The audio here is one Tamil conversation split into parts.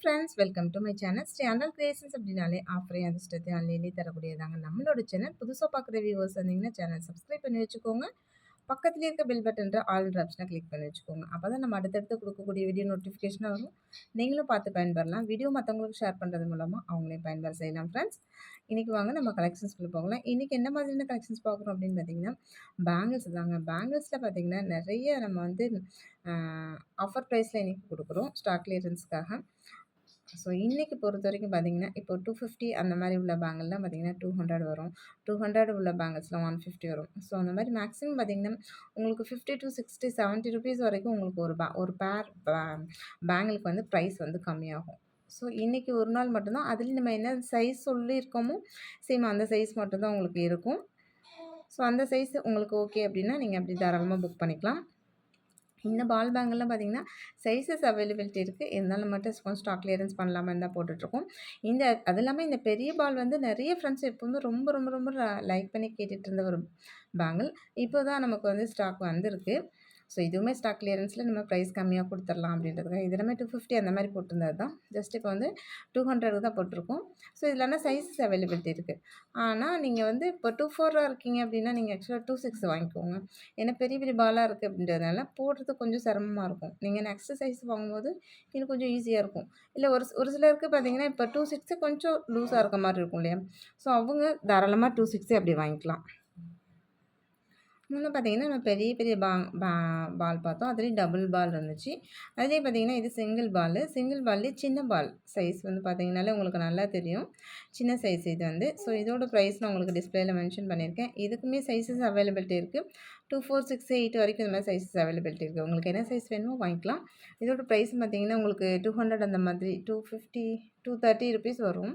Friends, welcome to my channel. Channel creations அப்படின்னாலே ஆஃபரையும் அதிர்ஷ்டத்தையும் அள்ளி தரக்கூடியதாங்க நம்மளோட சேனல். புதுசாக பார்க்குற வியூவர்ஸ் வந்தீங்கன்னா சேனல் சப்ஸ்கிரைப் பண்ணி வச்சுக்கோங்க. பக்கத்துலேயே இருக்க பெல் பட்டன்ற ஆல் ஆப்ஷனை கிளிக் பண்ணி வச்சுக்கோங்க. அப்போ தான் நம்ம அடுத்தடுத்து கொடுக்கக்கூடிய வீடியோ நோட்டிஃபிகேஷனாக வரும். நீங்களும் பார்த்து பயன்பெறலாம். வீடியோ மற்றவங்களுக்கு ஷேர் பண்ணுறது மூலமாக அவங்களே பயன்பெற செய்யலாம். ஃப்ரெண்ட்ஸ், இன்றைக்கி வாங்க நம்ம கலெக்ஷன்ஸ்குள்ளே போகலாம். இன்றைக்கி என்ன மாதிரியான கலெக்ஷன்ஸ் பார்க்குறோம் அப்படின்னு பார்த்தீங்கன்னா, பேங்கிள்ஸ் தாங்க. பேங்கிள்ஸில் பார்த்தீங்கன்னா நிறைய நம்ம வந்து ஆஃபர் ப்ரைஸில் இன்றைக்கி கொடுக்குறோம் ஸ்டாக் கிளியரன்ஸ்க்காக. ஸோ இன்றைக்கி பொறுத்த வரைக்கும் பார்த்தீங்கன்னா, இப்போ 250 அந்த மாதிரி உள்ள பேங்கிள்லாம் பார்த்தீங்கன்னா 200 வரும். 200 உள்ள பேங்கிள்ஸ்லாம் 150 வரும். ஸோ அந்த மாதிரி மேக்ஸிமம் பார்த்தீங்கன்னா உங்களுக்கு 50 to 60, 70 ருபீஸ் வரைக்கும் உங்களுக்கு ஒரு பேர் பேங்கிளுக்கு வந்து ப்ரைஸ் வந்து கம்மியாகும். ஸோ இன்றைக்கி ஒரு நாள் மட்டும்தான். அதுலேயும் நம்ம என்ன சைஸ் சொல்லியிருக்கோமோ சேம் அந்த சைஸ் மட்டும்தான் உங்களுக்கு இருக்கும். ஸோ அந்த சைஸ் உங்களுக்கு ஓகே அப்படின்னா நீங்கள் அப்படி தாராளமாக புக் பண்ணிக்கலாம். இந்த பால் பேங்கெல்லாம் பார்த்தீங்கன்னா சைஸஸ் அவைலபிலிட்டி இருக்குது. இருந்தாலும் மட்டும் ஸ்டாக் கிளியரன்ஸ் பண்ணலாமான்னு தான் போட்டுட்ருக்கோம். அது இல்லாமல் இந்த பெரிய பால் வந்து நிறைய ஃப்ரெண்ட்ஸ் எப்போவுமே ரொம்ப ரொம்ப ரொம்ப லைக் பண்ணி கேட்டுட்டு இருந்த ஒரு பேங்கிள் இப்போ தான் நமக்கு வந்து ஸ்டாக் வந்திருக்கு. ஸோ இதுவுமே ஸ்டாக் கிளியரன்ஸில் நம்ம ப்ரைஸ் கம்மியாக கொடுத்துடலாம் அப்படின்றதுக்காக இது எல்லாமே 250 அந்த மாதிரி போட்டிருந்தது தான். ஜஸ்ட் இப்போ வந்து 200 தான் போட்டிருக்கோம். ஸோ இதில் சைஸஸ் அவைலபிலிட்டி இருக்குது. ஆனால் நீங்கள் வந்து இப்போ 24 இருக்கீங்க அப்படின்னா நீங்கள் ஆக்சுவலாக 26 வாங்கிக்கோங்க. ஏன்னா பெரிய பெரிய பாலாக இருக்குது அப்படின்றதுனால போடுறது கொஞ்சம் சிரமமாக இருக்கும். நீங்கள் நெக்ஸ்ட் சைஸ் வாங்கும்போது இன்னும் கொஞ்சம் ஈஸியாக இருக்கும். இல்லை ஒரு சிலருக்கு பார்த்தீங்கன்னா இப்போ 26 கொஞ்சம் லூஸாக இருக்க மாதிரி இருக்கும் இல்லையா? ஸோ அவங்க தாராளமாக 26 அப்படி வாங்கிக்கலாம். இன்னும் பார்த்தீங்கன்னா நம்ம பெரிய பெரிய பால் பார்த்தோம். அதுலேயும் டபுள் பால் இருந்துச்சு. அதுலேயும் பார்த்தீங்கன்னா இது சிங்கிள் பால்லேயே சின்ன பால் சைஸ் வந்து பார்த்தீங்கன்னாலே உங்களுக்கு நல்லா தெரியும். சின்ன சைஸ் இது வந்து. ஸோ இதோட ப்ரைஸ் நான் உங்களுக்கு டிஸ்பிளேயில் மென்ஷன் பண்ணியிருக்கேன். இதுக்குமே சைஸஸ் அவைலபிலிட்டி இருக்குது. 2, 4, 6, 8 வரைக்கும் இந்த மாதிரி சைஸஸ் அவைலபிலிட்டி இருக்குது. உங்களுக்கு என்ன சைஸ் வேணுமோ வாங்கிக்கலாம். இதோட ப்ரைஸ் பார்த்தீங்கன்னா உங்களுக்கு 200 அந்த மாதிரி 250, 230 ருபீஸ் வரும்.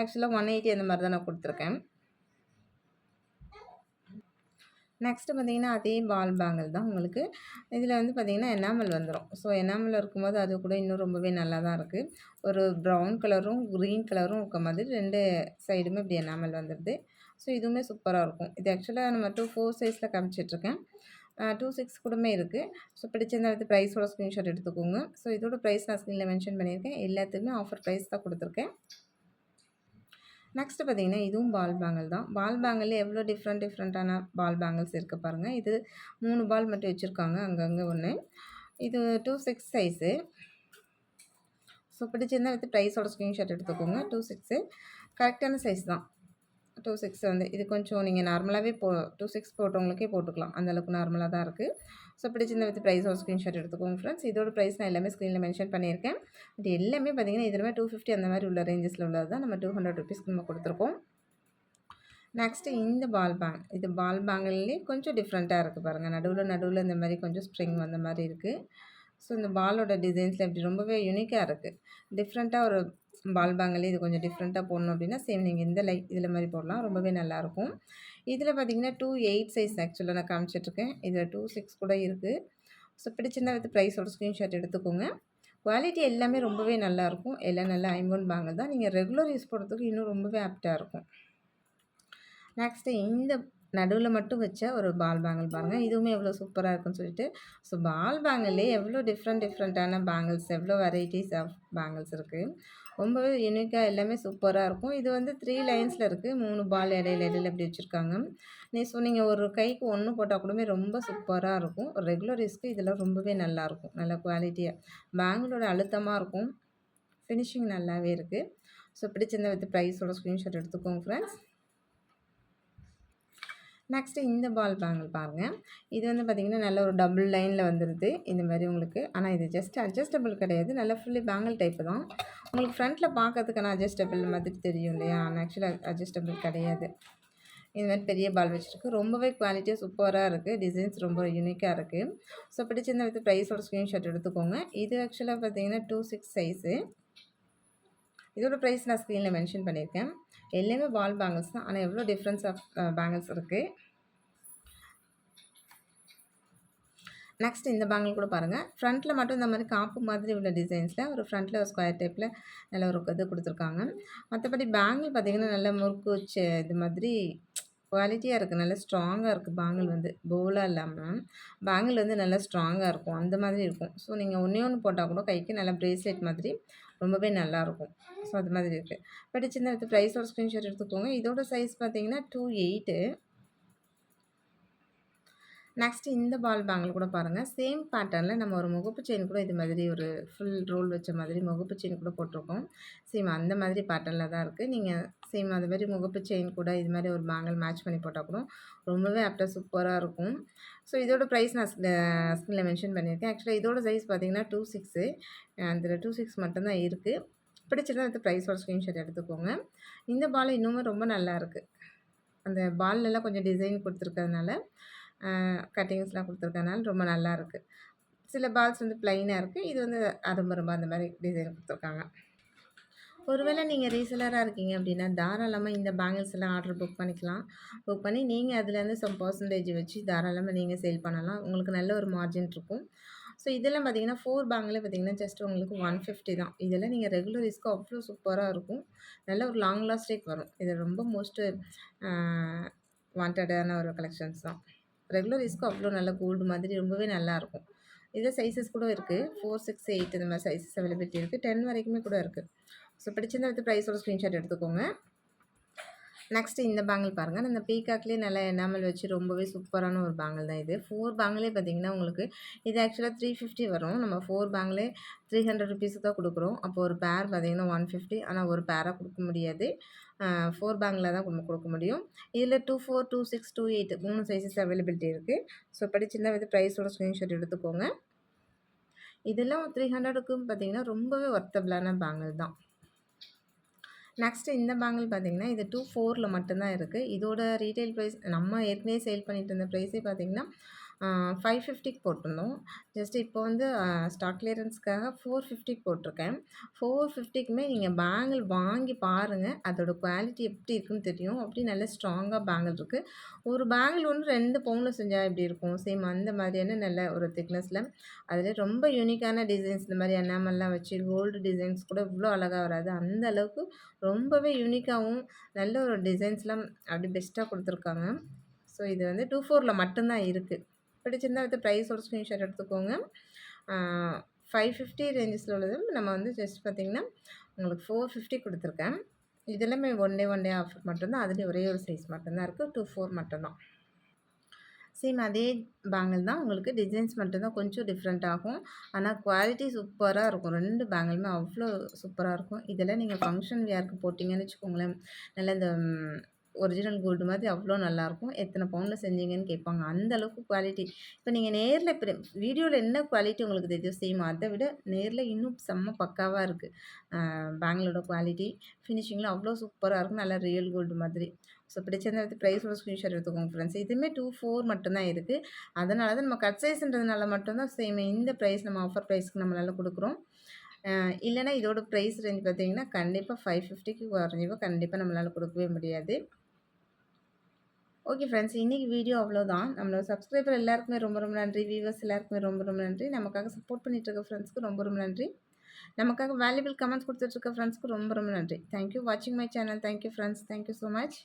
ஆக்சுவலாக 180 அந்த மாதிரி தான் நான் கொடுத்துருக்கேன். நெக்ஸ்ட்டு பார்த்தீங்கன்னா அதே பால் பேங்கிள் தான் உங்களுக்கு. இதில் வந்து பார்த்தீங்கன்னா எனாமல் வந்துடும். ஸோ எனாமல் இருக்கும்போது அது கூட இன்னும் ரொம்பவே நல்லா தான் இருக்குது. ஒரு ப்ரௌன் கலரும் க்ரீன் கலரும் இருக்க மாதிரி 2 சைடுமே இப்படி எனாமல் வந்துடுது. ஸோ இதுவுமே சூப்பராக இருக்கும். இது ஆக்சுவலாக நம்ம 2, 4 சைஸில் காமிச்சிட்ருக்கேன். 2, 6 கூடமே இருக்குது. ஸோ பிடிச்சிருந்தா வந்து ப்ரைஸோட ஸ்க்ரீன்ஷாட் எடுத்துக்கோங்க. ஸோ இதோட ப்ரைஸ் நான் ஸ்க்ரீனில் மென்ஷன் பண்ணியிருக்கேன். எல்லாத்துக்குமே ஆஃபர் ப்ரைஸ் தான் கொடுத்துருக்கேன். நெக்ஸ்ட்டு பார்த்தீங்கன்னா இதுவும் பால் பேங்கிள் தான். பால் பேங்கிள்ல எவ்வளோ டிஃப்ரெண்ட்டான பால் பேங்கிள்ஸ் இருக்குது பாருங்கள். இது 3 பால் மட்டும் வச்சுருக்காங்க அங்கங்கே ஒன்று. இது 26 சைஸு. ஸோ பிடிச்சிருந்தா வித் ப்ரைஸோட ஸ்க்ரீன்ஷாட் எடுத்துக்கோங்க. 26 கரெக்டான சைஸ் தான். 26 வந்து இது கொஞ்சம் நீங்கள் நார்மலாகவே 26 போட்டவங்களுக்கே போட்டுக்கலாம். அந்தளவுக்கு நார்மலாக தான் இருக்குது. ஸோ பிடிச்சிருந்த வித் ப்ரைஸோட ஸ்க்ரீன்ஷாட் எடுத்துக்கோங்க ஃப்ரெண்ட்ஸ். இதோட ப்ரைஸ் நான் எல்லாமே ஸ்க்ரீனில் மென்ஷன் பண்ணியிருக்கேன். இது எல்லாமே பார்த்தீங்கன்னா இதுவுமே 250 அந்த மாதிரி உள்ள ரேஞ்சஸில் உள்ளது தான். நம்ம 200 ருபீஸ்க்கு நம்ம கொடுத்துருக்கோம். நெக்ஸ்ட்டு இந்த இது பால் பேங்கிள்லேயே கொஞ்சம் டிஃப்ரெண்ட்டாக இருக்குது பாருங்கள். நடுவில் இந்த மாதிரி கொஞ்சம் ஸ்ப்ரிங் வந்த மாதிரி இருக்குது. ஸோ இந்த பாலோட டிசைன்ஸில் இப்படி ரொம்பவே யூனிக்காக இருக்குது. டிஃப்ரெண்ட்டாக ஒரு பால் பேங்கிளே இது கொஞ்சம் டிஃப்ரெண்ட்டாக போடணும் அப்படின்னா சேம் நீங்கள் இந்த இதில் மாதிரி போடலாம். ரொம்பவே நல்லாயிருக்கும். இதில் பார்த்தீங்கன்னா 2, 8 சைஸ் ஆக்சுவலாக நான் காமிச்சிட்ருக்கேன். இதில் 2, 6 கூட இருக்குது. ஸோ பிடிச்சிருந்தா வித் ப்ரைஸோட ஸ்க்ரீன்ஷாட் எடுத்துக்கோங்க. குவாலிட்டி எல்லாமே ரொம்பவே நல்லாயிருக்கும். எல்லாம் நல்ல ஐம்பொன் பேங்கிள் தான். நீங்கள் ரெகுலர் யூஸ் போடுறதுக்கு இன்னும் ரொம்பவே ஆப்டாக இருக்கும். நெக்ஸ்ட்டு இந்த நடுவில் மட்டும் வச்ச ஒரு பால் பேங்கிள் பாருங்கள். இதுவுமே எவ்வளோ சூப்பராக இருக்குன்னு சொல்லிட்டு. ஸோ பால் பேங்கிள்லேயே எவ்வளோ டிஃப்ரெண்ட்டான பேங்கிள்ஸ், எவ்வளோ வெரைட்டிஸ் ஆஃப் பேங்கிள்ஸ் இருக்குது. ரொம்பவே யூனிக்காக எல்லாமே சூப்பராக இருக்கும். இது வந்து 3 லைன்ஸில் இருக்குது. 3 பால் இடையில இப்படி வச்சுருக்காங்க. நீங்கள் ஒரு கைக்கு 1 போட்டால் கூடவே ரொம்ப சூப்பராக இருக்கும். ரெகுலர் யூஸ்க்கு இதெல்லாம் ரொம்பவே நல்லாயிருக்கும். நல்ல குவாலிட்டியாக பேங்கிளோட அழுத்தமாக இருக்கும். ஃபினிஷிங் நல்லாவே இருக்குது. ஸோ பிடிச்சிருந்தா வித் ப்ரைஸோட ஸ்க்ரீன்ஷாட் எடுத்துக்கோங்க ஃப்ரெண்ட்ஸ். நெக்ஸ்ட்டு இந்த பால் பேங்கிள் பாருங்கள். இது வந்து பார்த்திங்கன்னா நல்ல ஒரு டபுள் லைனில் வந்துடுது இந்த மாதிரி உங்களுக்கு. ஆனால் இது ஜஸ்ட் அட்ஜஸ்டபிள் கிடையாது. நல்லா ஃபுல்லி பேங்கிள் டைப்பு தான். உங்களுக்கு ஃப்ரண்ட்டில் பார்க்கறதுக்கான அட்ஜஸ்டபிள் மாதிரி தெரியும் இல்லையா? ஆனால் ஆக்சுவலாக அட்ஜஸ்டபிள் கிடையாது. இந்த மாதிரி பெரிய பால் வச்சுருக்கு. ரொம்பவே குவாலிட்டியாக சூப்பராக இருக்குது. டிசைன்ஸ் ரொம்ப யூனிக்காக இருக்குது. ஸோ பிடிச்சிருந்த வித் ப்ரைஸோட ஸ்க்ரீன்ஷாட் எடுத்துக்கோங்க. இது ஆக்சுவலாக பார்த்தீங்கன்னா 2, 6 சைஸு. இதோட ப்ரைஸ் நான் ஸ்க்ரீனில் மென்ஷன் பண்ணியிருக்கேன். எல்லாமே பால் பேங்கிள்ஸ் தான். ஆனால் எவ்வளோ டிஃப்ரென்ஸ் ஆஃப் பேங்கிள்ஸ் இருக்குது. நெக்ஸ்ட் இந்த பேங்கிள் கூட பாருங்கள். ஃப்ரண்ட்டில் மட்டும் இந்த மாதிரி காப்பு மாதிரி உள்ள டிசைன்ஸில் ஒரு ஃப்ரண்ட்டில் ஒரு ஸ்கொயர் டைப்பில் நல்ல ஒரு இது கொடுத்துருக்காங்க. மற்றபடி பேங்கிள் பார்த்திங்கன்னா நல்ல முறுக்கு வச்சு இது மாதிரி குவாலிட்டியாக இருக்குது. நல்லா ஸ்ட்ராங்காக இருக்குது. பேங்கிள் வந்து போலாக இல்லாமல் பேங்கிள் வந்து நல்லா ஸ்ட்ராங்காக இருக்கும். அந்த மாதிரி இருக்கும். ஸோ நீங்கள் ஒன்றே ஒன்று போட்டால் கூட கைக்கு நல்லா ப்ரேஸ்லெட் மாதிரி ரொம்பவே நல்லாயிருக்கும். ஸோ அது மாதிரி இருக்குது. பிடிச்சிருந்தா எடுத்து ப்ரைஸோட ஸ்க்ரீன்ஷாட் எடுத்துக்கோங்க. இதோட சைஸ் பார்த்தீங்கன்னா 2.8. நெக்ஸ்ட் இந்த பால் பேங்கிள் கூட பாருங்கள். சேம் பேட்டர்னில் நம்ம ஒரு முகப்பு செயின் கூட இது மாதிரி ஒரு ஃபுல் ரோல் வச்ச மாதிரி முகப்பு செயின் கூட போட்டிருக்கோம். சேம் அந்த மாதிரி பேட்டர்னில் தான் இருக்குது. நீங்கள் சேம் அது மாதிரி முகப்பு செயின் கூட இது மாதிரி ஒரு பேங்கிள் மேட்ச் பண்ணி போட்டால் கூட ரொம்பவே ஆப்டாக சூப்பராக இருக்கும். ஸோ இதோட ப்ரைஸ் நான் ஸ்க்ரீனில் மென்ஷன் பண்ணியிருக்கேன். ஆக்சுவலாக இதோட சைஸ் பார்த்தீங்கன்னா 2.6. அதில் 2.6 மட்டும்தான் இருக்குது. பிடிச்சிருந்தா அடுத்து ப்ரைஸோட ஸ்க்ரீன்ஷாட் எடுத்துக்கோங்க. இந்த பால் இன்னுமே ரொம்ப நல்லா இருக்குது. அந்த பால்லலாம் கொஞ்சம் டிசைன் கொடுத்துருக்கறதுனால கட்டிங்ஸ்லாம் கொடுத்துருக்கறனால ரொம்ப நல்லாயிருக்கு. சில பால்ஸ் வந்து ப்ளைனாக இருக்குது. இது வந்து அரும்பரும்பா அந்த மாதிரி டிசைன் கொடுத்துருக்காங்க. ஒருவேளை நீங்கள் ரீசெலராக இருக்கீங்க அப்படின்னா தாராளமாக இந்த பேங்கிள்ஸ் எல்லாம் ஆர்டர் புக் பண்ணிக்கலாம். புக் பண்ணி நீங்கள் அதுலேருந்து சம் பர்சன்டேஜ் வச்சு தாராளமாக நீங்கள் சேல் பண்ணலாம். உங்களுக்கு நல்ல ஒரு மார்ஜின் இருக்கும். ஸோ இதெல்லாம் பார்த்தீங்கன்னா 4 பேங்கிலே பார்த்தீங்கன்னா ஜஸ்ட் உங்களுக்கு 150 தான். இதெல்லாம் நீங்கள் ரெகுலர் யூஸ்க்கு அவ்வளோ சூப்பராக இருக்கும். நல்ல ஒரு லாங் லாஸ்டிக் வரும். இது ரொம்ப மோஸ்ட்டு வாண்டடான ஒரு கலெக்ஷன்ஸ் தான். ரெகுலர் யூஸ்க்கு அவ்வளோ நல்ல கோல்டு மாதிரி ரொம்பவே நல்லாயிருக்கும். இதில் சைஸஸ் கூட இருக்குது. 4, 6, 8 இந்த மாதிரி சைஸஸ் அவைலபிலிட்டி இருக்குது. 10 வரைக்குமே கூட இருக்குது. ஸோ பிடிச்சிருந்தா எடுத்து ப்ரைஸோட ஸ்க்ரீன்ஷாட் எடுத்துக்கோங்க. நெக்ஸ்ட்டு இந்த பேங்கிள் பாருங்கள். இந்த பீகாக்லேயே நல்லா எனாமல் வச்சு ரொம்பவே சூப்பரான ஒரு பேங்கிள் தான் இது. 4 பேங்கிலே பார்த்தீங்கன்னா உங்களுக்கு இது ஆக்சுவலாக 350 வரும். நம்ம 4 பேங்கிலே 300 ருபீஸுக்கு தான் கொடுக்குறோம். அப்போ ஒரு பேர் பார்த்தீங்கன்னா 150. ஆனால் ஒரு பேராக கொடுக்க முடியாது. 4 பேங்கில் தான் நம்ம கொடுக்க முடியும். இதில் 24, 26, 28 3 சைஸஸ் அவைலபிலிட்டி இருக்குது. ஸோ பிடிச்சிருந்தா வந்து ப்ரைஸோட ஸ்க்ரீன்ஷாட் எடுத்துக்கோங்க. இதெல்லாம் 300க்கும் பார்த்தீங்கன்னா ரொம்பவே ஒர்த்தபிளான பேங்கிள் தான். நெக்ஸ்ட்டு இந்த பேங்கிள் பார்த்தீங்கன்னா இது 24ல் மட்டும்தான் இருக்குது. இதோட ரீட்டெயில் ப்ரைஸ் நம்ம ஏற்கனவே சேல் பண்ணிட்டு இருந்த ப்ரைஸே பார்த்தீங்கன்னா 550க்கு போட்டிருந்தோம். ஜஸ்ட் இப்போ வந்து ஸ்டாக் கிளியரன்ஸ்க்காக 450க்கு போட்டிருக்கேன். 450க்குமே நீங்கள் பேங்கிள் வாங்கி பாருங்கள். அதோட குவாலிட்டி எப்படி இருக்குன்னு தெரியும். அப்படி நல்ல ஸ்ட்ராங்காக பேங்கிள் இருக்குது. ஒரு பேங்கிள் ஒன்று 2 பவுனில் செஞ்சால் எப்படி இருக்கும்? சேம் அந்த மாதிரியான நல்ல ஒரு திக்னஸில் அதில் ரொம்ப யூனிக்கான டிசைன்ஸ் இந்த மாதிரி எனாமெல்லாம் வச்சு கோல்டு டிசைன்ஸ் கூட இவ்வளோ அழகாக வராது. அந்த அளவுக்கு ரொம்பவே யூனிக்காகவும் நல்ல ஒரு டிசைன்ஸ்லாம் அப்படி பெஸ்ட்டாக கொடுத்துருக்காங்க. ஸோ இது வந்து 24ல் மட்டும்தான் இருக்குது. பிடிச்சிருந்தா வந்து ப்ரைஸோட ஸ்க்ரீன்ஷாட் எடுத்துக்கோங்க. 550 ரேஞ்சஸில் உள்ளது நம்ம வந்து ஜஸ்ட் பார்த்திங்கன்னா உங்களுக்கு 450 கொடுத்துருக்கேன். இதெல்லாமே ஒன் டே ஆஃபர் மட்டும்தான். அதுலேயும் ஒரே ஒரு சைஸ் மட்டும்தான் இருக்குது. 24 மட்டும்தான். சேம் அதே பேங்கிள் தான். உங்களுக்கு டிசைன்ஸ் மட்டும்தான் கொஞ்சம் டிஃப்ரெண்ட் ஆகும். ஆனால் குவாலிட்டி சூப்பராக இருக்கும். 2 பேங்கிளுமே அவ்வளோ சூப்பராக இருக்கும். இதெல்லாம் நீங்கள் ஃபங்க்ஷன் வியருக்கு போட்டிங்கன்னு வச்சுக்கோங்களேன், நல்லா இந்த ஒரிஜினல் கோல்டு மாதிரி அவ்வளோ நல்லாயிருக்கும். எத்தனை பவுனில் செஞ்சீங்கன்னு கேட்பாங்க. அந்த அளவுக்கு குவாலிட்டி. இப்போ நீங்கள் நேரில் இப்போ வீடியோவில் என்ன குவாலிட்டி உங்களுக்கு தெரியும் சேம் அதை விட நேரில் இன்னும் செம்ம பக்காவாக இருக்குது. பேங்கிளோட குவாலிட்டி ஃபினிஷிங்கில் அவ்வளோ சூப்பராக இருக்கும். நல்லா ரியல் கோல்டு மாதிரி. ஸோ பிடிச்சிருந்தா எடுத்து ப்ரைஸோட ஸ்க்ரீன்ஷாட் எடுத்துக்கோங்க ஃப்ரெண்ட்ஸ். இதுவுமே 24 மட்டும்தான் இருக்குது. அதனால தான் நம்ம கட் சைஸ்ன்றதுனால மட்டும்தான் சேம் இந்த ப்ரைஸ் நம்ம ஆஃபர் ப்ரைஸ்க்கு நம்மளால் கொடுக்குறோம். இல்லைனா இதோட ப்ரைஸ் ரேஞ்ச் பார்த்தீங்கன்னா கண்டிப்பாக 550க்கு குறைஞ்சவோ கண்டிப்பாக நம்மளால் கொடுக்கவே முடியாது. ஓகே ஃப்ரெண்ட்ஸ், இன்றைக்கி வீடியோ அவ்வளோதான். நம்மளோட சப்ஸ்கிரைபர் எல்லாருக்குமே ரொம்ப ரொம்ப நன்றி. வியூவர்ஸ் எல்லாருக்குமே ரொம்ப ரொம்ப நன்றி. நமக்காக சப்போர்ட் பண்ணிகிட்டு இருக்க ஃப்ரெண்ட்ஸ்க்கு ரொம்ப ரொம்ப நன்றி. நமக்காக வேல்யூபிள் கமெண்ட்ஸ் கொடுத்துட்ருக்க ஃப்ரெண்ட்ஸ்க்கு ரொம்ப ரொம்ப நன்றி. தேங்க்யூ வாட்சிங் my channel. Thank you friends. Thank you so much.